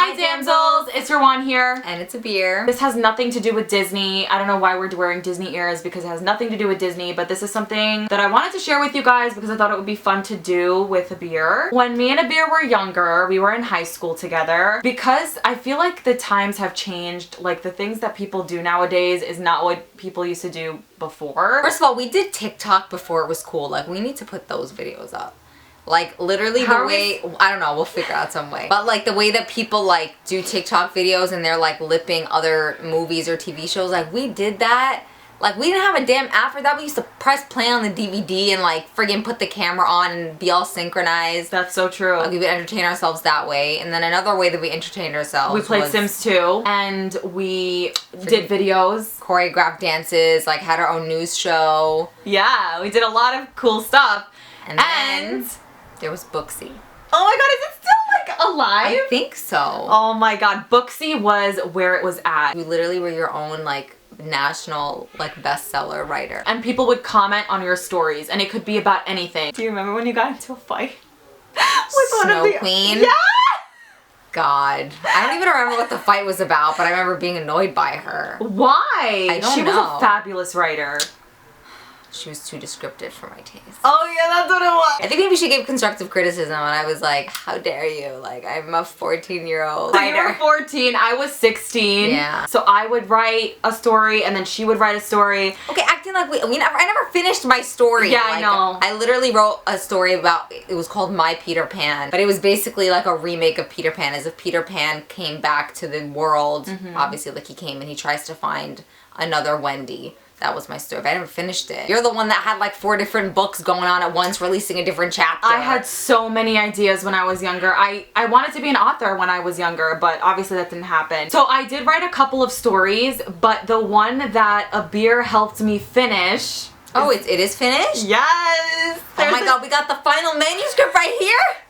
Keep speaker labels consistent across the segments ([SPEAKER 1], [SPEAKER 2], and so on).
[SPEAKER 1] Hi Damsels, it's Rowan here.
[SPEAKER 2] And it's a beer.
[SPEAKER 1] This has nothing to do with Disney. I don't know why we're wearing Disney ears because it has nothing to do with Disney, but this is something that I wanted to share with you guys because I thought it would be fun to do with a beer. When me and a beer were younger, we were in high school together. Because I feel like the times have changed, like the things that people do nowadays is not what people used to do before.
[SPEAKER 2] First of all, we did TikTok before it was cool. Like, we need to put those videos up. Like, literally the way, I don't know, we'll figure out some way. But like the way that people like do TikTok videos and they're like lipping other movies or TV shows, like we did that. Like, we didn't have a damn app for that. We used to press play on the DVD and like friggin' put the camera on and be all synchronized.
[SPEAKER 1] That's so true.
[SPEAKER 2] Like, we would entertain ourselves that way. And then another way that we entertained ourselves,
[SPEAKER 1] we played Sims 2 and we did videos.
[SPEAKER 2] Choreographed dances, like had our own news show.
[SPEAKER 1] Yeah, we did a lot of cool stuff.
[SPEAKER 2] And then there was Booksy.
[SPEAKER 1] Oh my god, is it still like alive?
[SPEAKER 2] I think so.
[SPEAKER 1] Oh my god, Booksy was where it was at.
[SPEAKER 2] You literally were your own like national like bestseller writer.
[SPEAKER 1] And people would comment on your stories and it could be about anything. Do you remember when you got into a fight with
[SPEAKER 2] Snow Queen?
[SPEAKER 1] Yeah!
[SPEAKER 2] God. I don't even remember what the fight was about, but I remember being annoyed by her.
[SPEAKER 1] Why?
[SPEAKER 2] I don't
[SPEAKER 1] She
[SPEAKER 2] know.
[SPEAKER 1] was a fabulous writer.
[SPEAKER 2] She was too descriptive for my taste.
[SPEAKER 1] Oh yeah, that's what it was.
[SPEAKER 2] I think maybe she gave constructive criticism and I was like, how dare you? Like, I'm a 14-year-old
[SPEAKER 1] So you were 14, I was 16.
[SPEAKER 2] Yeah.
[SPEAKER 1] So I would write a story and then she would write a story.
[SPEAKER 2] Okay, acting like I never finished my story.
[SPEAKER 1] Yeah,
[SPEAKER 2] like,
[SPEAKER 1] I know.
[SPEAKER 2] I literally wrote a story about, it was called My Peter Pan, but it was basically like a remake of Peter Pan, as if Peter Pan came back to the world. Obviously, like he came and he tries to find another Wendy. That was my story, but I never finished it. You're the one that had like 4 different books going on at once, releasing a different chapter.
[SPEAKER 1] I had so many ideas when I was younger. I wanted to be an author when I was younger, but obviously that didn't happen. So I did write a couple of stories, but the one that a beer helped me finish.
[SPEAKER 2] Oh, it is finished?
[SPEAKER 1] Yes!
[SPEAKER 2] Oh my god, we got the final manuscript right here?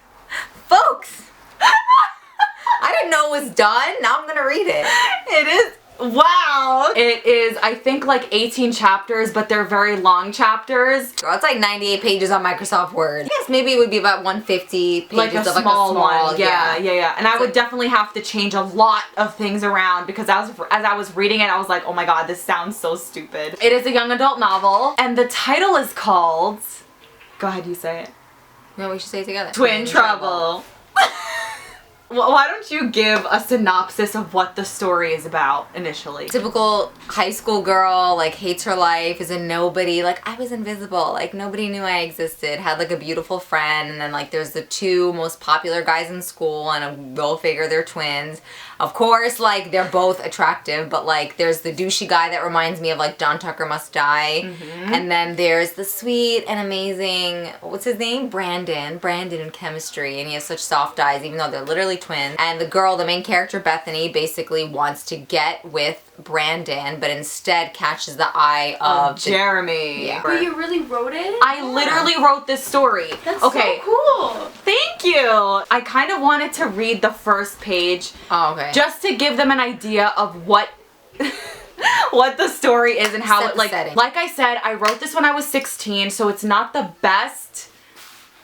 [SPEAKER 2] Folks! I didn't know it was done. Now I'm gonna read it.
[SPEAKER 1] It is. Wow! It is, I think, like 18 chapters, but they're very long chapters.
[SPEAKER 2] Girl, it's like 98 pages on Microsoft Word. Yes, maybe it would be about 150 pages
[SPEAKER 1] like a
[SPEAKER 2] of
[SPEAKER 1] small one.
[SPEAKER 2] Yeah.
[SPEAKER 1] And I would definitely have to change a lot of things around because as I was reading it, I was like, oh my god, this sounds so stupid. It is a young adult novel, and the title is called... Go ahead, you say it.
[SPEAKER 2] No, we should say it together.
[SPEAKER 1] Twin Trouble. Well, why don't you give a synopsis of what the story is about initially?
[SPEAKER 2] Typical high school girl, like hates her life, is a nobody, like I was invisible, like nobody knew I existed, had like a beautiful friend, and then like there's the 2 most popular guys in school and we'll figure they're twins. Of course, like they're both attractive, but like there's the douchey guy that reminds me of like John Tucker Must Die. And then there's the sweet and amazing, what's his name? Brandon in chemistry, and he has such soft eyes even though they're literally twins. And the girl, the main character Bethany, basically wants to get with Brandon, but instead catches the eye of
[SPEAKER 1] Jeremy.
[SPEAKER 2] Yeah.
[SPEAKER 3] But you really wrote it?
[SPEAKER 1] I literally wrote this story.
[SPEAKER 3] That's
[SPEAKER 1] okay.
[SPEAKER 3] so cool.
[SPEAKER 1] Thank you. I kind of wanted to read the first page.
[SPEAKER 2] Oh, okay.
[SPEAKER 1] Just to give them an idea of what what the story is and how
[SPEAKER 2] Set
[SPEAKER 1] it
[SPEAKER 2] the
[SPEAKER 1] like
[SPEAKER 2] setting.
[SPEAKER 1] like I said, I wrote this when I was 16, so it's not the best,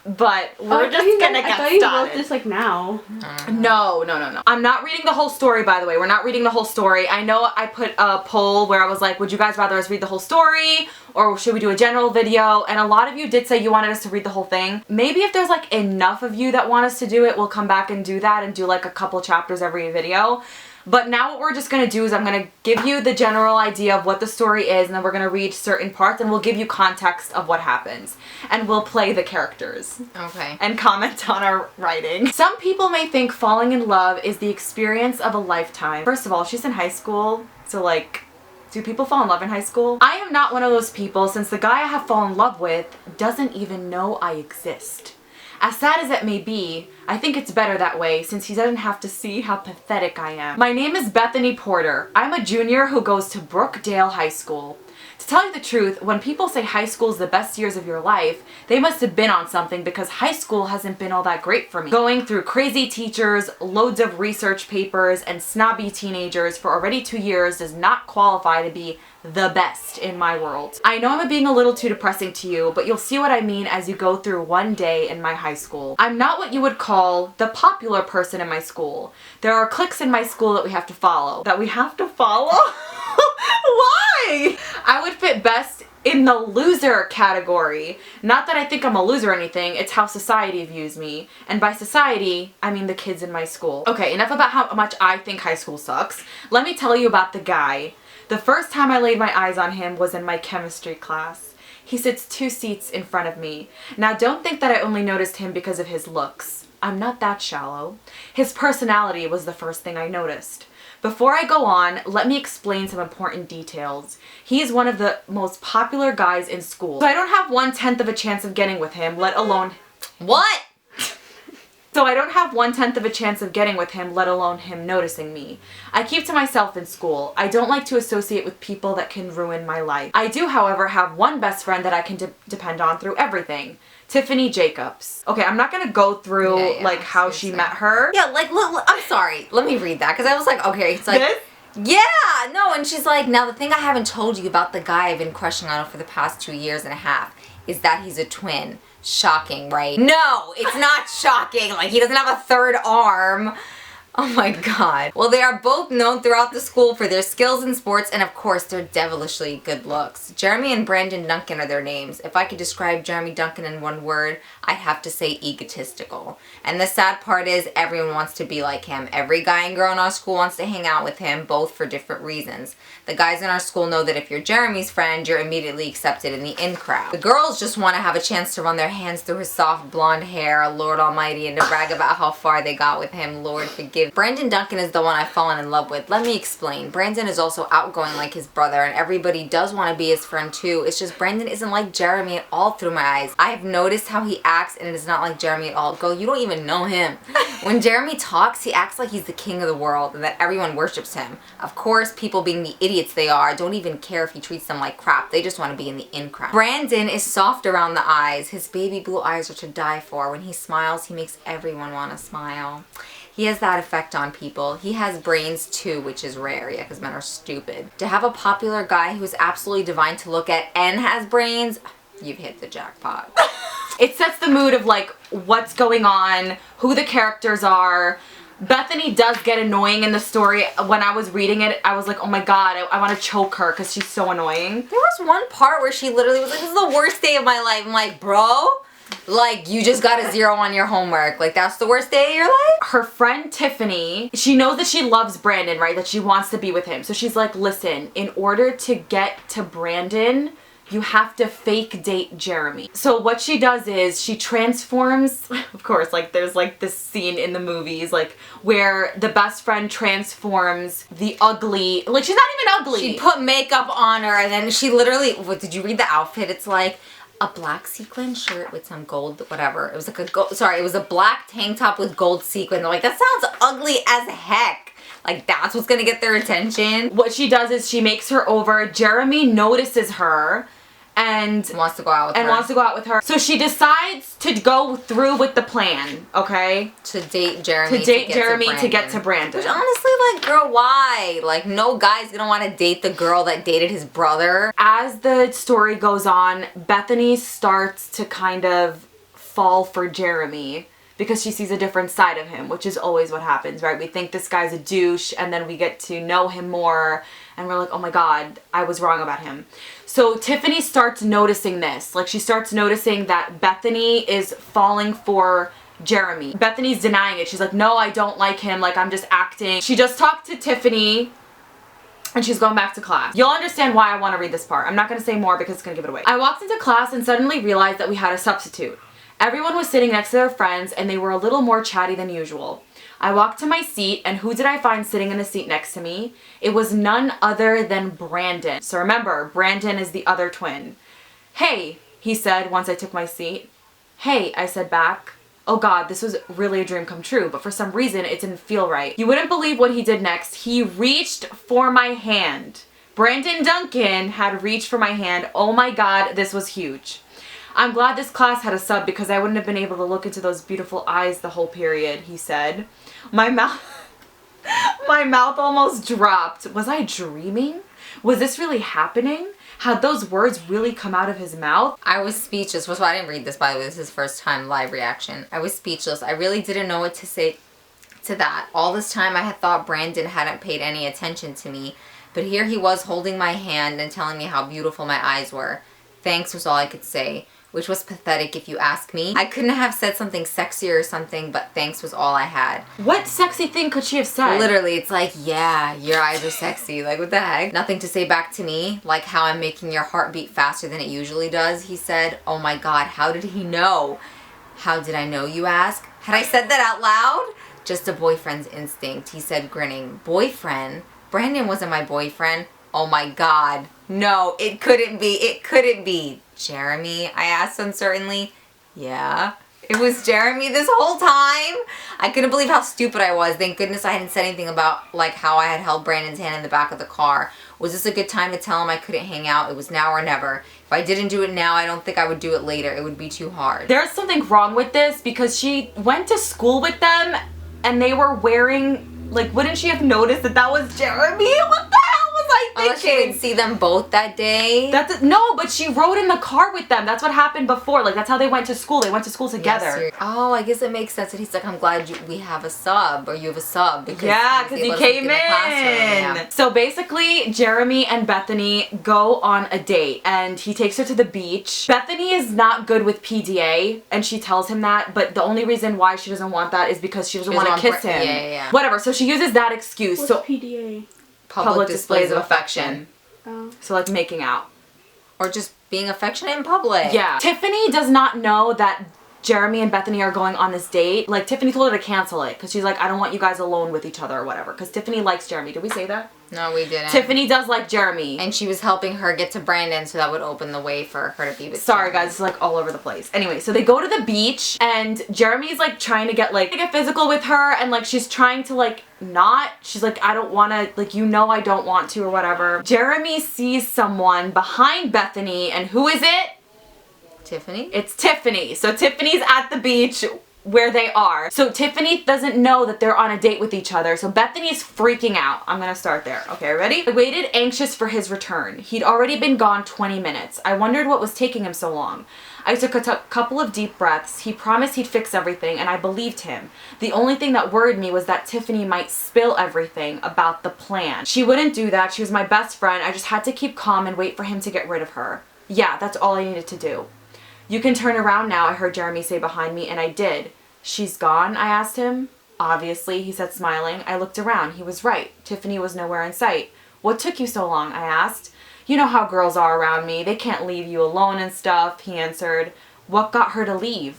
[SPEAKER 1] but we're just gonna get
[SPEAKER 3] I thought you
[SPEAKER 1] started.
[SPEAKER 3] wrote this like now.
[SPEAKER 1] No. I'm not reading the whole story, by the way. We're not reading the whole story. I know I put a poll where I was like, would you guys rather us read the whole story or should we do a general video? And a lot of you did say you wanted us to read the whole thing. Maybe if there's like enough of you that want us to do it, we'll come back and do that and do like a couple chapters every video. But now what we're just going to do is I'm going to give you the general idea of what the story is, and then we're going to read certain parts and we'll give you context of what happens. And we'll play the characters.
[SPEAKER 2] Okay.
[SPEAKER 1] And comment on our writing. Some people may think falling in love is the experience of a lifetime. First of all, she's in high school, so like, do people fall in love in high school? I am not one of those people, since the guy I have fallen in love with doesn't even know I exist. As sad as it may be, I think it's better that way since he doesn't have to see how pathetic I am. My name is Bethany Porter. I'm a junior who goes to Brookdale High School. To tell you the truth, when people say high school is the best years of your life, they must have been on something because high school hasn't been all that great for me. Going through crazy teachers, loads of research papers, and snobby teenagers for already 2 years does not qualify to be the best in my world. I know I'm being a little too depressing to you, but you'll see what I mean as you go through one day in my high school. I'm not what you would call the popular person in my school. There are cliques in my school that we have to follow. That we have to follow? Why? I would fit best in the loser category. Not that I think I'm a loser or anything, it's how society views me. And by society, I mean the kids in my school. Okay, enough about how much I think high school sucks. Let me tell you about the guy. The first time I laid my eyes on him was in my chemistry class. He sits 2 seats in front of me. Now don't think that I only noticed him because of his looks. I'm not that shallow. His personality was the first thing I noticed. Before I go on, let me explain some important details. He is one of the most popular guys in school. So I don't have 1/10 of a chance of getting with him, let alone...
[SPEAKER 2] What?
[SPEAKER 1] So I don't have 1/10 of a chance of getting with him, let alone him noticing me. I keep to myself in school. I don't like to associate with people that can ruin my life. I do, however, have one best friend that I can depend on through everything. Tiffany Jacobs. Okay, I'm not gonna go through like how she met her.
[SPEAKER 2] Yeah, like look, I'm sorry. Let me read that because I was like, okay, it's like
[SPEAKER 1] This?
[SPEAKER 2] yeah, no, and she's like, now the thing I haven't told you about the guy I've been crushing on for the past 2 years and a half is that he's a twin. Shocking, right? No, it's not shocking. Like he doesn't have a third arm. Oh my god. Well, they are both known throughout the school for their skills in sports and of course their devilishly good looks. Jeremy and Brandon Duncan are their names. If I could describe Jeremy Duncan in one word, I'd have to say egotistical. And the sad part is everyone wants to be like him. Every guy and girl in our school wants to hang out with him, both for different reasons. The guys in our school know that if you're Jeremy's friend, you're immediately accepted in the in crowd. The girls just want to have a chance to run their hands through his soft blonde hair, Lord almighty, and to brag about how far they got with him, Lord forgive. Brandon Duncan is the one I've fallen in love with. Let me explain. Brandon is also outgoing like his brother, and everybody does want to be his friend too. It's just Brandon isn't like Jeremy at all through my eyes. I have noticed how he acts, and it is not like Jeremy at all. Girl, you don't even know him. When Jeremy talks, he acts like he's the king of the world and that everyone worships him. Of course, people being the idiots they are don't even care if he treats them like crap. They just want to be in the in crowd. Brandon is soft around the eyes. His baby blue eyes are to die for. When he smiles, he makes everyone want to smile. He has that effect on people. He has brains too, which is rare, yeah, because men are stupid. To have a popular guy who is absolutely divine to look at and has brains, you've hit the jackpot.
[SPEAKER 1] It sets the mood of like what's going on, who the characters are. Bethany does get annoying in the story. When I was reading it, I was like, oh my god, I want to choke her because she's so annoying.
[SPEAKER 2] There was one part where she literally was like, this is the worst day of my life. I'm like, bro, like you just got a 0 on your homework. Like that's the worst day of your life?
[SPEAKER 1] Her friend Tiffany, she knows that she loves Brandon, right? That she wants to be with him. So she's like, listen, in order to get to Brandon, you have to fake date Jeremy. So what she does is she transforms, of course, like there's like this scene in the movies like where the best friend transforms the ugly, like she's not even ugly.
[SPEAKER 2] She put makeup on her and then she literally, what, did you read the outfit? It's like a black sequin shirt with some gold, whatever. It was like a gold, sorry, it was a black tank top with gold sequin. They're like, that sounds ugly as heck. Like that's what's gonna get their attention.
[SPEAKER 1] What she does is she makes her over. Jeremy notices her and
[SPEAKER 2] wants to go out with her.
[SPEAKER 1] So she decides to go through with the plan, okay?
[SPEAKER 2] To date Jeremy.
[SPEAKER 1] To get to Brandon.
[SPEAKER 2] Which honestly, like, girl, why? Like, no guy's gonna want to date the girl that dated his brother.
[SPEAKER 1] As the story goes on, Bethany starts to kind of fall for Jeremy because she sees a different side of him, which is always what happens, right? We think this guy's a douche and then we get to know him more and we're like, oh my god, I was wrong about him. So Tiffany starts noticing this. Like she starts noticing that Bethany is falling for Jeremy. Bethany's denying it. She's like, no, I don't like him. Like I'm just acting. She just talked to Tiffany and she's going back to class. You'll understand why I want to read this part. I'm not going to say more because it's going to give it away. I walked into class and suddenly realized that we had a substitute. Everyone was sitting next to their friends and they were a little more chatty than usual. I walked to my seat and who did I find sitting in the seat next to me? It was none other than Brandon. So remember, Brandon is the other twin. Hey, he said once I took my seat. Hey, I said back. Oh god, this was really a dream come true, but for some reason it didn't feel right. You wouldn't believe what he did next. He reached for my hand. Brandon Duncan had reached for my hand. Oh my god, this was huge. I'm glad this class had a sub because I wouldn't have been able to look into those beautiful eyes the whole period, he said. My mouth My mouth almost dropped. Was I dreaming? Was this really happening? Had those words really come out of his mouth?
[SPEAKER 2] I was speechless. First of all, I didn't read this, by the way. This is his first time live reaction. I was speechless. I really didn't know what to say to that. All this time I had thought Brandon hadn't paid any attention to me, but here he was holding my hand and telling me how beautiful my eyes were. Thanks was all I could say, which was pathetic if you ask me. I couldn't have said something sexy or something, but thanks was all I had.
[SPEAKER 1] What sexy thing could she have said?
[SPEAKER 2] Literally, it's like, yeah, your eyes are sexy. Like, what the heck? Nothing to say back to me, like how I'm making your heart beat faster than it usually does, he said. Oh my God, how did he know? How did I know, you ask? Had I said that out loud? Just a boyfriend's instinct, he said, grinning. Boyfriend? Brandon wasn't my boyfriend. Oh my God. No, it couldn't be. It couldn't be. Jeremy? I asked uncertainly. Yeah. It was Jeremy this whole time? I couldn't believe how stupid I was. Thank goodness I hadn't said anything about like how I had held Brandon's hand in the back of the car. Was this a good time to tell him I couldn't hang out? It was now or never. If I didn't do it now, I don't think I would do it later. It would be too hard.
[SPEAKER 1] There's something wrong with this because she went to school with them and they were wearing, like, wouldn't she have noticed that that was Jeremy? What the hell was I thinking?
[SPEAKER 2] Unless she didn't see them both that day.
[SPEAKER 1] No, but she rode in the car with them. That's what happened before. Like, that's how they went to school. They went to school together.
[SPEAKER 2] Yes, oh, I guess it makes sense that he's like, I'm glad we have a sub, or you have a sub. Because
[SPEAKER 1] he came in.
[SPEAKER 2] Yeah.
[SPEAKER 1] So basically, Jeremy and Bethany go on a date, and he takes her to the beach. Bethany is not good with PDA, and she tells him that, but the only reason why she doesn't want that is because she doesn't want to kiss him.
[SPEAKER 2] Yeah.
[SPEAKER 1] Whatever, so she uses that excuse.
[SPEAKER 3] What's
[SPEAKER 1] So
[SPEAKER 3] PDA?
[SPEAKER 1] Public displays of affection.
[SPEAKER 3] Oh.
[SPEAKER 1] So like making out.
[SPEAKER 2] Or just being affectionate in public.
[SPEAKER 1] Yeah. Tiffany does not know that Jeremy and Bethany are going on this date. Like, Tiffany told her to cancel it because she's like, I don't want you guys alone with each other or whatever. Because Tiffany likes Jeremy. Did we say that?
[SPEAKER 2] No, we didn't.
[SPEAKER 1] Tiffany does like Jeremy.
[SPEAKER 2] And she was helping her get to Brandon, so that would open the way for her to be with
[SPEAKER 1] Sorry
[SPEAKER 2] Jeremy.
[SPEAKER 1] guys, it's like all over the place. Anyway, so they go to the beach and Jeremy's like trying to get physical with her, and like she's trying to like not. She's like, I don't want to, like, you know I don't want to or whatever. Jeremy sees someone behind Bethany, and who is it?
[SPEAKER 2] Tiffany?
[SPEAKER 1] It's Tiffany. So Tiffany's at the beach where they are. So Tiffany doesn't know that they're on a date with each other. So Bethany's freaking out. I'm gonna start there. Okay, ready? I waited anxious for his return. He'd already been gone 20 minutes. I wondered what was taking him so long. I took a couple of deep breaths. He promised he'd fix everything, and I believed him. The only thing that worried me was that Tiffany might spill everything about the plan. She wouldn't do that. She was my best friend. I just had to keep calm and wait for him to get rid of her. Yeah, that's all I needed to do. You can turn around now, I heard Jeremy say behind me, and I did. She's gone? I asked him. Obviously, he said, smiling. I looked around. He was right. Tiffany was nowhere in sight. What took you so long? I asked. You know how girls are around me. They can't leave you alone and stuff, he answered. What got her to leave?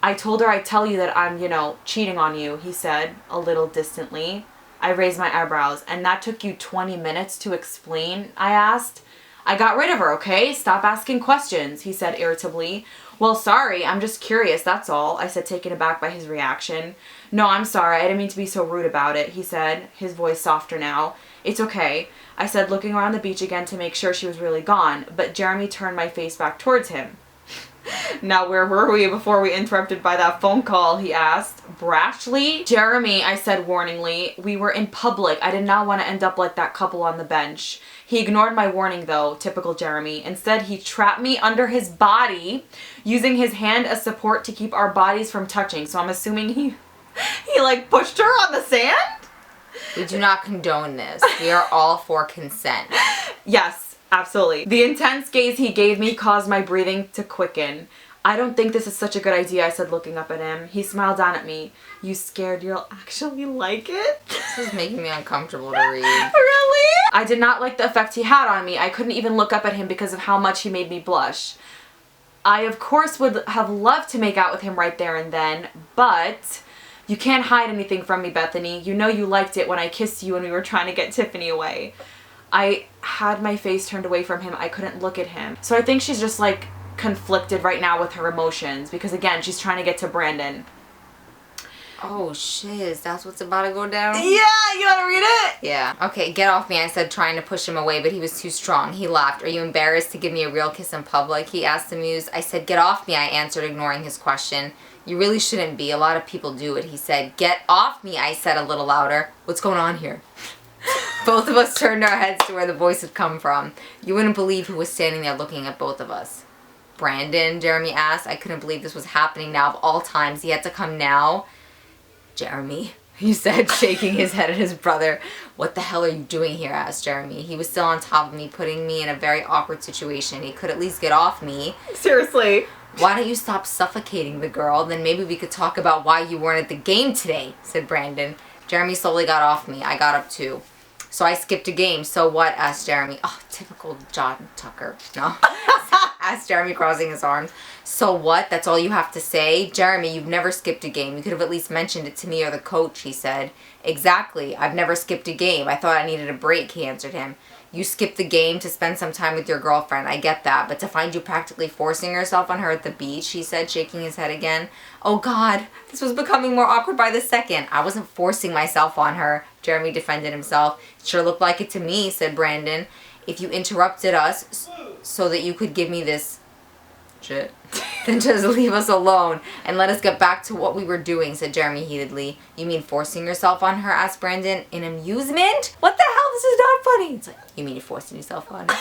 [SPEAKER 1] I told her I'd tell you that I'm, cheating on you, he said, a little distantly. I raised my eyebrows. And that took you 20 minutes to explain? I asked. I got rid of her, okay? Stop asking questions, he said irritably. Well, sorry, I'm just curious, that's all, I said, taken aback by his reaction. No, I'm sorry, I didn't mean to be so rude about it, he said, his voice softer now. It's okay, I said, looking around the beach again to make sure she was really gone, but Jeremy turned my face back towards him. Now, where were we before we interrupted by that phone call, he asked. Brashly? Jeremy, I said warningly. We were in public. I did not want to end up like that couple on the bench. He ignored my warning though, typical Jeremy. Instead, he trapped me under his body, using his hand as support to keep our bodies from touching. So I'm assuming he like pushed her on the sand?
[SPEAKER 2] We do not condone this. We are all for consent.
[SPEAKER 1] Yes. Absolutely. The intense gaze he gave me caused my breathing to quicken. I don't think this is such a good idea, I said, looking up at him. He smiled down at me. You scared you'll actually like it?
[SPEAKER 2] This is making me uncomfortable to read.
[SPEAKER 1] Really? I did not like the effect he had on me. I couldn't even look up at him because of how much he made me blush. I, of course, would have loved to make out with him right there and then, but you can't hide anything from me, Bethany. You know you liked it when I kissed you and we were trying to get Tiffany away. I had my face turned away from him. I couldn't look at him. So I think she's just like conflicted right now with her emotions because again, she's trying to get to Brandon.
[SPEAKER 2] Oh, shiz. That's what's about to go down?
[SPEAKER 1] Yeah, you wanna read it?
[SPEAKER 2] Yeah. Okay, get off me, I said, trying to push him away, but he was too strong. He laughed. Are you embarrassed to give me a real kiss in public? He asked amused. I said, get off me, I answered, ignoring his question. You really shouldn't be. A lot of people do it, he said. Get off me, I said a little louder. What's going on here? Both of us turned our heads to where the voice had come from. You wouldn't believe who was standing there looking at both of us. Brandon, Jeremy asked. I couldn't believe this was happening now. Of all times, he had to come now. Jeremy, he said, shaking his head at his brother. What the hell are you doing here? Asked Jeremy. He was still on top of me, putting me in a very awkward situation. He could at least get off me.
[SPEAKER 1] Seriously.
[SPEAKER 2] Why don't you stop suffocating the girl? Then maybe we could talk about why you weren't at the game today, said Brandon. Jeremy slowly got off me. I got up too. So I skipped a game. So what? Asked Jeremy. Oh, typical John Tucker. No. Asked Jeremy, crossing his arms. So what? That's all you have to say? Jeremy, you've never skipped a game. You could have at least mentioned it to me or the coach, he said. Exactly. I've never skipped a game. I thought I needed a break, he answered him. You skipped the game to spend some time with your girlfriend. I get that. But to find you practically forcing yourself on her at the beach, he said, shaking his head again. Oh, God. This was becoming more awkward by the second. I wasn't forcing myself on her, Jeremy defended himself. It sure looked like it to me, said Brandon. If you interrupted us so that you could give me this shit, then just leave us alone and let us get back to what we were doing, said Jeremy heatedly. You mean forcing yourself on her? Asked Brandon. In amusement? What the hell? This is not funny. It's like, you mean you're forcing yourself on her?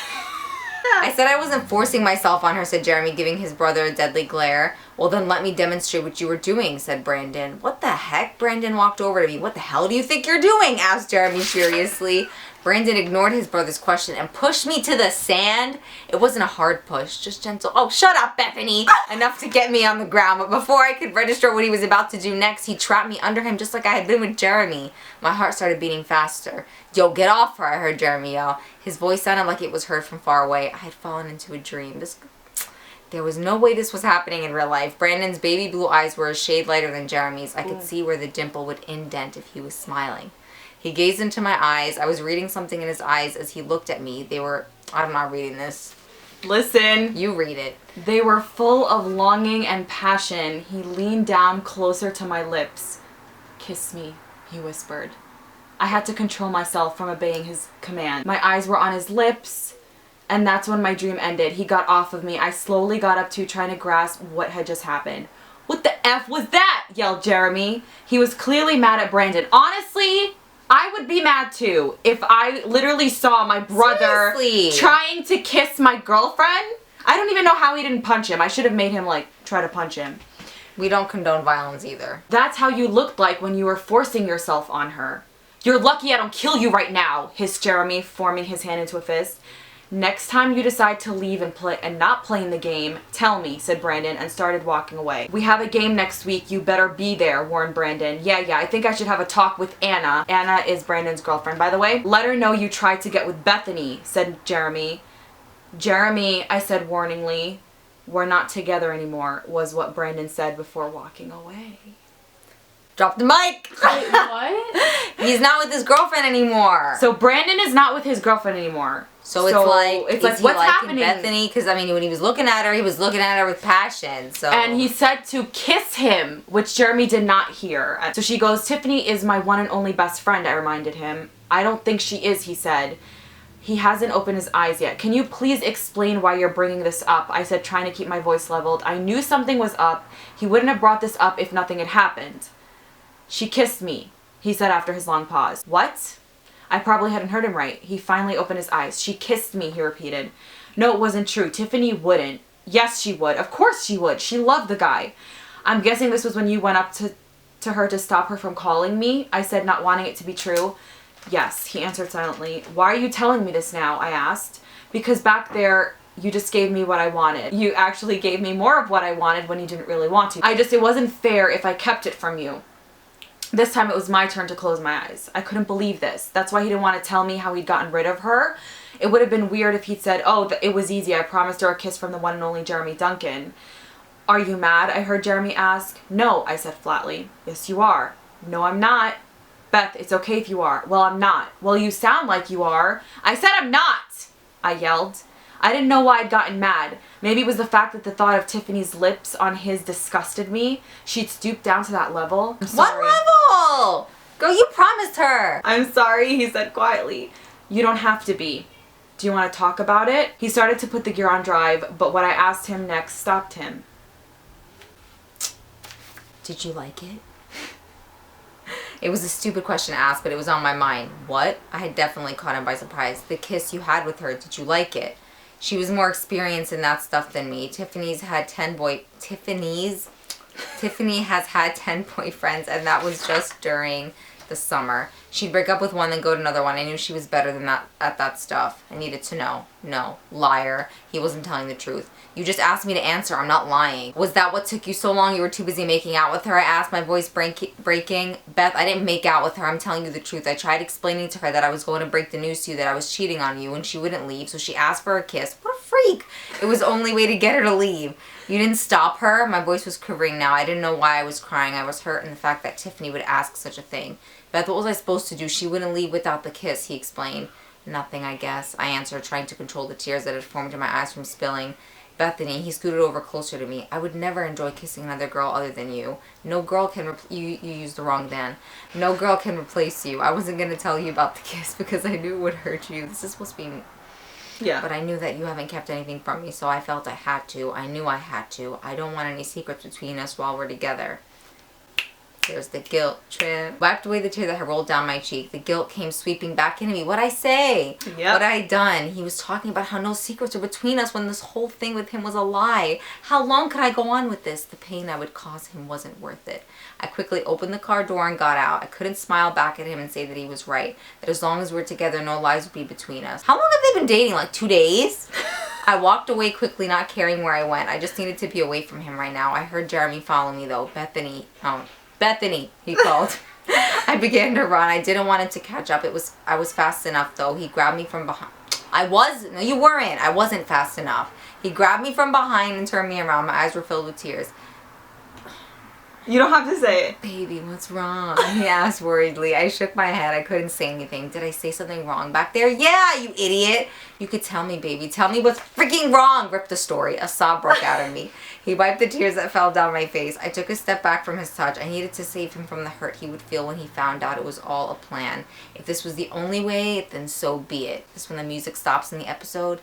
[SPEAKER 2] I said I wasn't forcing myself on her, said Jeremy, giving his brother a deadly glare. Well, then let me demonstrate what you were doing, said Brandon. What the heck? Brandon walked over to me. What the hell do you think you're doing? Asked Jeremy furiously. Brandon ignored his brother's question and pushed me to the sand. It wasn't a hard push, just gentle. Oh, shut up, Bethany! Enough to get me on the ground, but before I could register what he was about to do next, he trapped me under him just like I had been with Jeremy. My heart started beating faster. Yo, get off her, I heard Jeremy yell. His voice sounded like it was heard from far away. I had fallen into a dream. There was no way this was happening in real life. Brandon's baby blue eyes were a shade lighter than Jeremy's. I could see where the dimple would indent if he was smiling. He gazed into my eyes. I was reading something in his eyes as he looked at me. They were... I'm not reading this.
[SPEAKER 1] Listen.
[SPEAKER 2] You read it.
[SPEAKER 1] They were full of longing and passion. He leaned down closer to my lips. Kiss me, he whispered. I had to control myself from obeying his command. My eyes were on his lips, and that's when my dream ended. He got off of me. I slowly got up to trying to grasp what had just happened. What the F was that? Yelled Jeremy. He was clearly mad at Brandon. Honestly, I would be mad too if I literally saw my brother trying to kiss my girlfriend. I don't even know how he didn't punch him. I should have made him like try to punch him.
[SPEAKER 2] We don't condone violence either.
[SPEAKER 1] That's how you looked like when you were forcing yourself on her. You're lucky I don't kill you right now, hissed Jeremy, forming his hand into a fist. Next time you decide to leave and not play in the game, tell me, said Brandon, and started walking away. We have a game next week. You better be there, warned Brandon. Yeah, I think I should have a talk with Anna. Anna is Brandon's girlfriend, by the way. Let her know you tried to get with Bethany, said Jeremy. Jeremy, I said warningly. We're not together anymore, was what Brandon said before walking away.
[SPEAKER 2] Drop the mic!
[SPEAKER 3] Wait, what?
[SPEAKER 2] He's not with his girlfriend anymore.
[SPEAKER 1] So Brandon is not with his girlfriend anymore.
[SPEAKER 2] So it's like
[SPEAKER 1] what's happening?
[SPEAKER 2] Bethany? Because I mean, when he was looking at her, he was looking at her with passion. So
[SPEAKER 1] and he said to kiss him, which Jeremy did not hear. So she goes, Tiffany is my one and only best friend, I reminded him. I don't think she is, he said. He hasn't opened his eyes yet. Can you please explain why you're bringing this up? I said, trying to keep my voice leveled. I knew something was up. He wouldn't have brought this up if nothing had happened. She kissed me, he said after his long pause. What? I probably hadn't heard him right. He finally opened his eyes. She kissed me, he repeated. No, it wasn't true. Tiffany wouldn't. Yes, she would. Of course she would. She loved the guy. I'm guessing this was when you went up to her to stop her from calling me, I said, not wanting it to be true. Yes, he answered silently. Why are you telling me this now? I asked. Because back there, you just gave me what I wanted. You actually gave me more of what I wanted when you didn't really want to. It wasn't fair if I kept it from you. This time it was my turn to close my eyes. I couldn't believe this. That's why he didn't want to tell me how he'd gotten rid of her. It would have been weird if he'd said, oh, it was easy. I promised her a kiss from the one and only Jeremy Duncan. Are you mad? I heard Jeremy ask. No, I said flatly. Yes, you are. No, I'm not. Beth, it's okay if you are. Well, I'm not. Well, you sound like you are. I said I'm not, I yelled. I didn't know why I'd gotten mad. Maybe it was the fact that the thought of Tiffany's lips on his disgusted me. She'd stooped down to that level. I'm sorry.
[SPEAKER 2] What level? Girl, you promised her.
[SPEAKER 1] I'm sorry, he said quietly. You don't have to be. Do you want to talk about it? He started to put the gear on drive, but what I asked him next stopped him.
[SPEAKER 2] Did you like it? It was a stupid question to ask, but it was on my mind. What? I had definitely caught him by surprise. The kiss you had with her, did you like it? She was more experienced in that stuff than me. Tiffany has had 10 boyfriends, and that was just during the summer. She'd break up with one, then go to another one. I knew she was better than that at that stuff. I needed to know. No. Liar. He wasn't telling the truth. You just asked me to answer. I'm not lying. Was that what took you so long? You were too busy making out with her? I asked, my voice breaking. Beth, I didn't make out with her. I'm telling you the truth. I tried explaining to her that I was going to break the news to you that I was cheating on you, and she wouldn't leave, so she asked for a kiss. What a freak. It was the only way to get her to leave. You didn't stop her? My voice was quivering now. I didn't know why I was crying. I was hurt in the fact that Tiffany would ask such a thing. Beth, what was I supposed to do? She wouldn't leave without the kiss, he explained. Nothing, I guess, I answered, trying to control the tears that had formed in my eyes from spilling. Bethany, he scooted over closer to me. I would never enjoy kissing another girl other than you. No girl can you used the wrong Dan. No girl can replace you. I wasn't going to tell you about the kiss because I knew it would hurt you. This is supposed to be... Yeah. But I knew that you haven't kept anything from me, so I felt I had to. I knew I had to. I don't want any secrets between us while we're together. There's the guilt trip. Wiped away the tear that had rolled down my cheek. The guilt came sweeping back into me. What'd I say? Yep. What had I done? He was talking about how no secrets are between us when this whole thing with him was a lie. How long could I go on with this? The pain I would cause him wasn't worth it. I quickly opened the car door and got out. I couldn't smile back at him and say that he was right. That as long as we're together, no lies would be between us. How long have they been dating? Like 2 days? I walked away quickly, not caring where I went. I just needed to be away from him right now. I heard Jeremy follow me though. Bethany, he called. I began to run. I didn't want him to catch up. I was fast enough though. He grabbed me from behind. No, you weren't. I wasn't fast enough. He grabbed me from behind and turned me around. My eyes were filled with tears.
[SPEAKER 1] You don't have to say it.
[SPEAKER 2] Baby, what's wrong? He asked worriedly. I shook my head. I couldn't say anything. Did I say something wrong back there? Yeah, you idiot. You could tell me, baby. Tell me what's freaking wrong. Ripped the story. A sob broke out of me. He wiped the tears that fell down my face. I took a step back from his touch. I needed to save him from the hurt he would feel when he found out it was all a plan. If this was the only way, then so be it. This is when the music stops in the episode.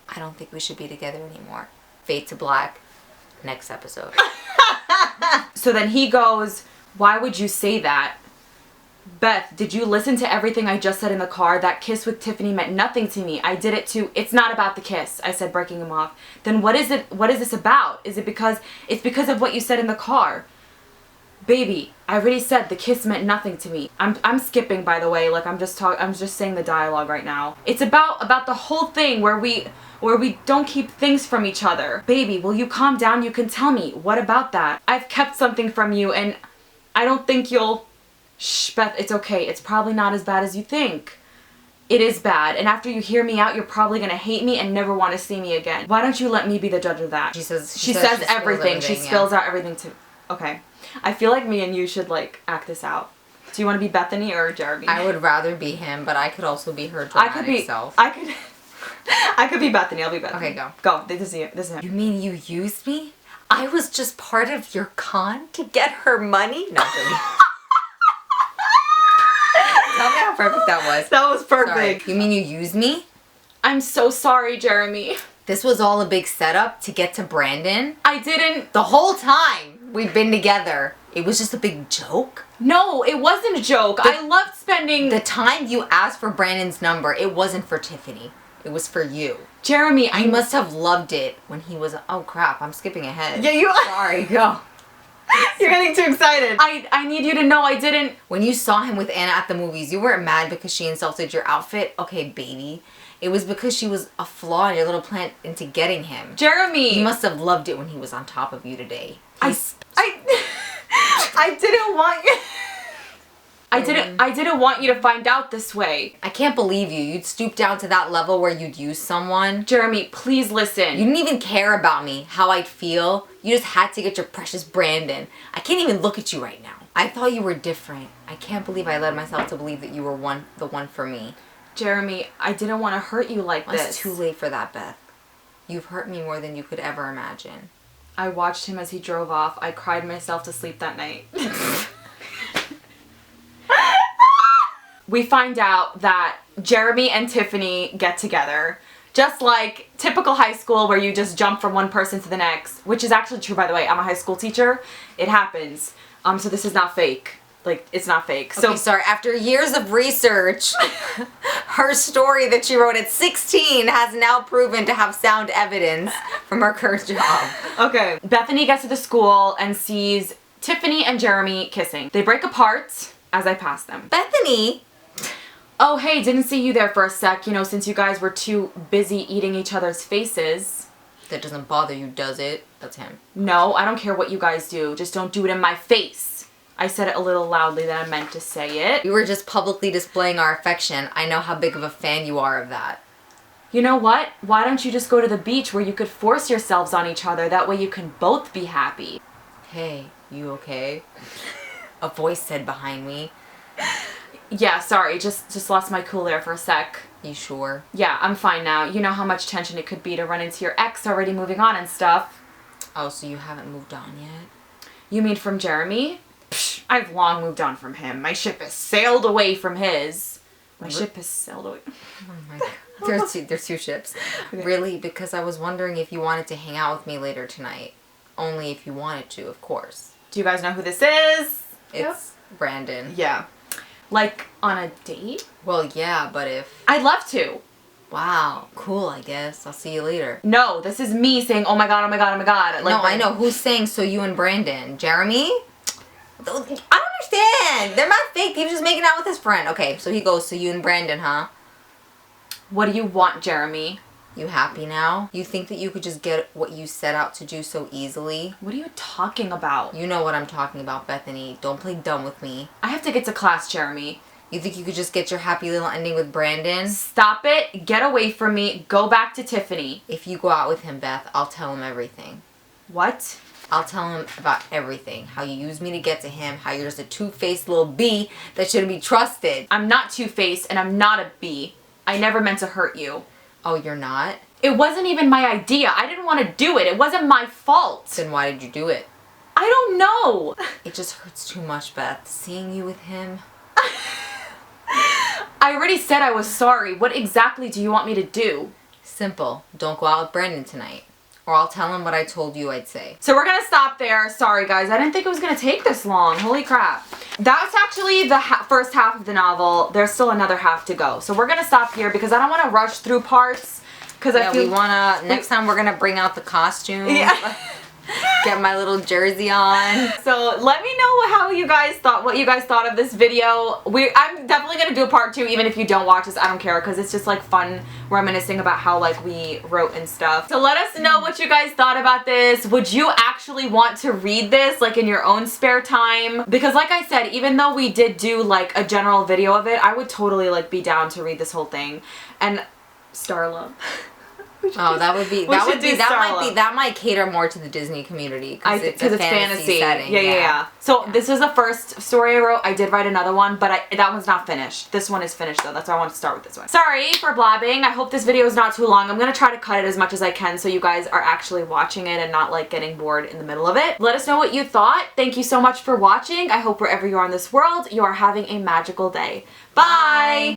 [SPEAKER 2] I don't think we should be together anymore. Fade to black. Next episode.
[SPEAKER 1] So then he goes, why would you say that? Beth, did you listen to everything I just said in the car? That kiss with Tiffany meant nothing to me. I did it too. It's not about the kiss, I said, breaking him off. Then what is it? What is this about? Is it because it's because of what you said in the car? Baby, I already said the kiss meant nothing to me. I'm skipping, by the way. Like I'm just saying the dialogue right now. It's about the whole thing where we don't keep things from each other. Baby, will you calm down? You can tell me. What about that? I've kept something from you and I don't think you'll... Shh, Beth, it's okay. It's probably not as bad as you think. It is bad, and after you hear me out, you're probably gonna hate me and never want to see me again. Why don't you let me be the judge of that?
[SPEAKER 2] She says
[SPEAKER 1] everything. She spills out everything too. Okay. I feel like me and you should like act this out. Do you want to be Bethany or Jeremy?
[SPEAKER 2] I would rather be him, but I could also be her dramatic self.
[SPEAKER 1] I could be Bethany. I'll be Bethany.
[SPEAKER 2] Okay, go.
[SPEAKER 1] Go. This is him.
[SPEAKER 2] You mean you used me? I was just part of your con to get her money? No, tell me how perfect that was.
[SPEAKER 1] That was perfect.
[SPEAKER 2] Sorry. You mean you used me?
[SPEAKER 1] I'm so sorry, Jeremy.
[SPEAKER 2] This was all a big setup to get to Brandon?
[SPEAKER 1] I didn't...
[SPEAKER 2] The whole time we've been together, it was just a big joke?
[SPEAKER 1] No, it wasn't a joke. I loved spending...
[SPEAKER 2] The time you asked for Brandon's number, it wasn't for Tiffany. It was for you.
[SPEAKER 1] Jeremy,
[SPEAKER 2] I must have loved it when he was... Oh, crap. I'm skipping ahead.
[SPEAKER 1] Yeah, you...
[SPEAKER 2] Sorry, go.
[SPEAKER 1] You're getting too excited. I need you to know I didn't...
[SPEAKER 2] When you saw him with Anna at the movies, you weren't mad because she insulted your outfit? Okay, baby. It was because she was a flaw in your little plan into getting him.
[SPEAKER 1] Jeremy!
[SPEAKER 2] You must have loved it when he was on top of you today.
[SPEAKER 1] I didn't want you... I didn't want you to find out this way.
[SPEAKER 2] I can't believe you. You'd stoop down to that level where you'd use someone.
[SPEAKER 1] Jeremy, please listen.
[SPEAKER 2] You didn't even care about me, how I'd feel. You just had to get your precious Brandon. I can't even look at you right now. I thought you were different. I can't believe I led myself to believe that you were the one for me.
[SPEAKER 1] Jeremy, I didn't want to hurt you like this.
[SPEAKER 2] It's too late for that, Beth. You've hurt me more than you could ever imagine.
[SPEAKER 1] I watched him as he drove off. I cried myself to sleep that night. We find out that Jeremy and Tiffany get together. Just like typical high school where you just jump from one person to the next, which is actually true, by the way. I'm a high school teacher. It happens. So this is not fake. Like, it's not fake.
[SPEAKER 2] Okay, sorry. After years of research, her story that she wrote at 16 has now proven to have sound evidence from her current job.
[SPEAKER 1] Okay. Bethany gets to the school and sees Tiffany and Jeremy kissing. They break apart as I pass them.
[SPEAKER 2] Bethany?
[SPEAKER 1] Oh, hey, didn't see you there for a sec, you know, since you guys were too busy eating each other's faces.
[SPEAKER 2] That doesn't bother you, does it? That's him.
[SPEAKER 1] No, I don't care what you guys do. Just don't do it in my face. I said it a little loudly than I meant to say it.
[SPEAKER 2] We were just publicly displaying our affection. I know how big of a fan you are of that.
[SPEAKER 1] You know what? Why don't you just go to the beach where you could force yourselves on each other? That way you can both be happy.
[SPEAKER 2] Hey, you okay? A voice said behind me.
[SPEAKER 1] Yeah, sorry, just lost my cool there for a sec.
[SPEAKER 2] You sure?
[SPEAKER 1] Yeah, I'm fine now. You know how much tension it could be to run into your ex already moving on and stuff.
[SPEAKER 2] Oh, so you haven't moved on yet?
[SPEAKER 1] You mean from Jeremy? Psh, I've long moved on from him. My ship has sailed away from his. My ship has sailed away.
[SPEAKER 2] Oh my god. There's two ships. Okay. Really? Because I was wondering if you wanted to hang out with me later tonight. Only if you wanted to, of course.
[SPEAKER 1] Do you guys know who this is?
[SPEAKER 2] It's Brandon.
[SPEAKER 1] Yeah. Like, on a date?
[SPEAKER 2] Well, yeah, but if...
[SPEAKER 1] I'd love to.
[SPEAKER 2] Wow. Cool, I guess. I'll see you later.
[SPEAKER 1] No, this is me saying, oh my god, oh my god, oh my god. Like,
[SPEAKER 2] no, I know. Who's saying so you and Brandon? Jeremy? I don't understand. They're not fake. He was just making out with his friend. Okay, so he goes, so you and Brandon, huh?
[SPEAKER 1] What do you want, Jeremy?
[SPEAKER 2] You happy now? You think that you could just get what you set out to do so easily?
[SPEAKER 1] What are you talking about?
[SPEAKER 2] You know what I'm talking about, Bethany. Don't play dumb with me.
[SPEAKER 1] I have to get to class, Jeremy.
[SPEAKER 2] You think you could just get your happy little ending with Brandon?
[SPEAKER 1] Stop it. Get away from me. Go back to Tiffany.
[SPEAKER 2] If you go out with him, Beth, I'll tell him everything.
[SPEAKER 1] What?
[SPEAKER 2] I'll tell him about everything. How you used me to get to him. How you're just a two-faced little bee that shouldn't be trusted.
[SPEAKER 1] I'm not two-faced and I'm not a bee. I never meant to hurt you.
[SPEAKER 2] Oh, you're not?
[SPEAKER 1] It wasn't even my idea. I didn't want to do it. It wasn't my fault.
[SPEAKER 2] Then why did you do it?
[SPEAKER 1] I don't know.
[SPEAKER 2] It just hurts too much, Beth. Seeing you with him.
[SPEAKER 1] I already said I was sorry. What exactly do you want me to do?
[SPEAKER 2] Simple. Don't go out with Brandon tonight. Or I'll tell him what I told you I'd say.
[SPEAKER 1] So we're gonna stop there. Sorry guys, I didn't think it was gonna take this long. Holy crap. That's actually the first half of the novel. There's still another half to go. So we're gonna stop here because I don't wanna rush through parts. Cause I feel
[SPEAKER 2] we wanna, next time we're gonna bring out the costume.
[SPEAKER 1] Yeah.
[SPEAKER 2] Get my little jersey on.
[SPEAKER 1] So let me know what you guys thought of this video. I'm definitely gonna do a part 2 even if you don't watch this. I don't care because it's just like fun reminiscing about how like we wrote and stuff. So let us know what you guys thought about this. Would you actually want to read this like in your own spare time? Because like I said, even though we did do like a general video of it, I would totally like be down to read this whole thing. And Starla.
[SPEAKER 2] Oh, that might cater more to the Disney community because it's fantasy setting.
[SPEAKER 1] Yeah. So this is the first story I wrote. I did write another one, but that one's not finished. This one is finished though. That's why I want to start with this one. Sorry for blabbing. I hope this video is not too long. I'm gonna try to cut it as much as I can so you guys are actually watching it and not like getting bored in the middle of it. Let us know what you thought. Thank you so much for watching. I hope wherever you are in this world, you are having a magical day. Bye.